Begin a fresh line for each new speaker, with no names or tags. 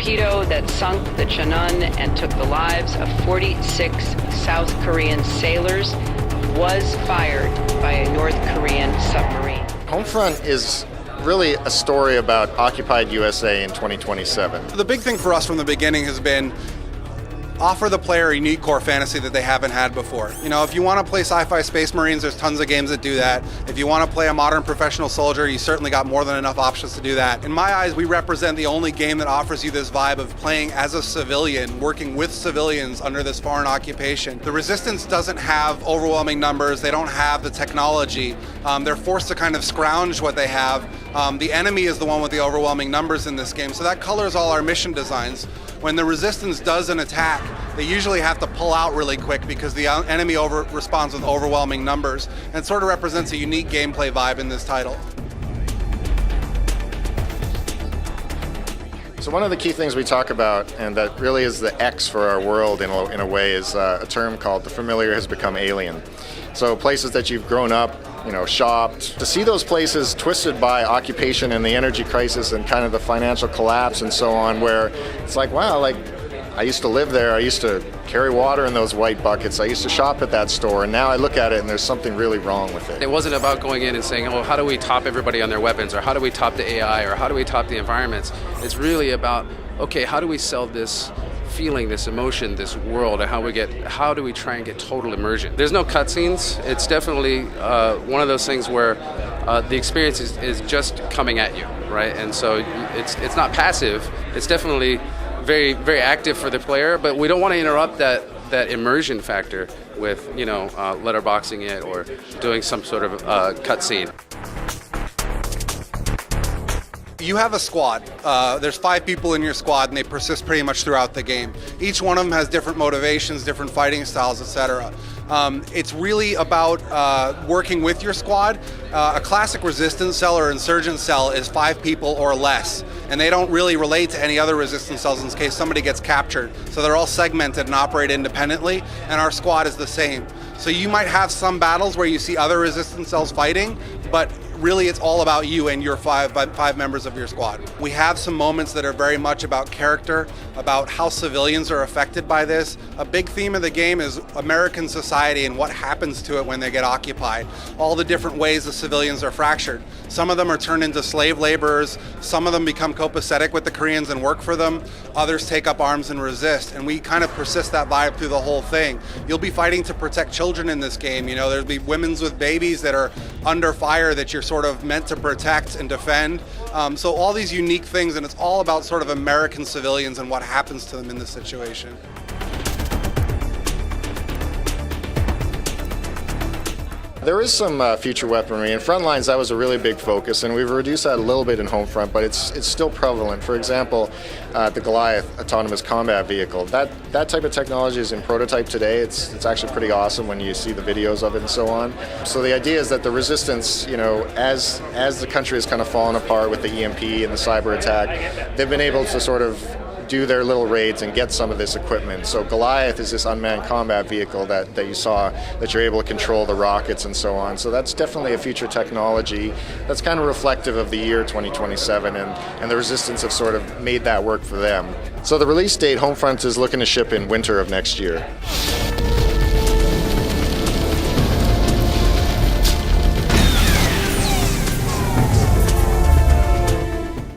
torpedo that sunk the Cheonan and took the lives of 46 South Korean sailors was fired by a North Korean submarine.
Homefront is really a story about occupied USA in 2027.
The big thing for us from the beginning has been offer the player a unique core fantasy that they haven't had before. You know, if you want to play sci-fi Space Marines, there's tons of games that do that. If you want to play a modern professional soldier, you certainly got more than enough options to do that. In my eyes, we represent the only game that offers you this vibe of playing as a civilian, working with civilians under this foreign occupation. The Resistance doesn't have overwhelming numbers. They don't have the technology. They're forced to kind of scrounge what they have. The enemy is the one with the overwhelming numbers in this game, so that colors all our mission designs. When the Resistance does an attack, they usually have to pull out really quick because the enemy responds with overwhelming numbers, and it sort of represents a unique gameplay vibe in this title.
So one of the key things we talk about, and that really is the X for our world in a way, is a term called the familiar has become alien. So places that you've grown up, shopped, to see those places twisted by occupation and the energy crisis and kind of the financial collapse and so on, where it's like, wow, I used to live there, I used to carry water in those white buckets, I used to shop at that store, and now I look at it and there's something really wrong with it.
It wasn't about going in and saying, oh, how do we top everybody on their weapons, or how do we top the AI, or how do we top the environments? It's really about, okay, how do we sell this feeling, this emotion, this world, and how do we try and get total immersion? There's no cutscenes. It's definitely one of those things where the experience is just coming at you, right? And so it's not passive. It's definitely very, very active for the player, but we don't want to interrupt that immersion factor with, letterboxing it or doing some sort of cutscene.
You have a squad. There's 5 people in your squad, and they persist pretty much throughout the game. Each one of them has different motivations, different fighting styles, etc. It's really about working with your squad. A classic resistance cell or insurgent cell is 5 people or less, and they don't really relate to any other resistance cells in case somebody gets captured. So they're all segmented and operate independently, and our squad is the same. So you might have some battles where you see other resistance cells fighting, but really it's all about you and your five members of your squad. We have some moments that are very much about character, about how civilians are affected by this. A big theme of the game is American society and what happens to it when they get occupied. All the different ways the civilians are fractured. Some of them are turned into slave laborers, some of them become copacetic with the Koreans and work for them, others take up arms and resist, and we kind of persist that vibe through the whole thing. You'll be fighting to protect children in this game. There'll be women with babies that are under fire that you're sort of meant to protect and defend. So all these unique things, and it's all about sort of American civilians and what happens to them in this situation.
There is some future weaponry. In Frontlines, that was a really big focus, and we've reduced that a little bit in Homefront, but it's still prevalent. For example, the Goliath autonomous combat vehicle. That type of technology is in prototype today. It's actually pretty awesome when you see the videos of it and so on. So the idea is that the Resistance, as the country has kind of fallen apart with the EMP and the cyber attack, they've been able to sort of do their little raids and get some of this equipment. So Goliath is this unmanned combat vehicle that you saw, that you're able to control the rockets and so on. So that's definitely a future technology that's kind of reflective of the year 2027, and the Resistance have sort of made that work for them. So the release date, Homefront is looking to ship in winter of next year.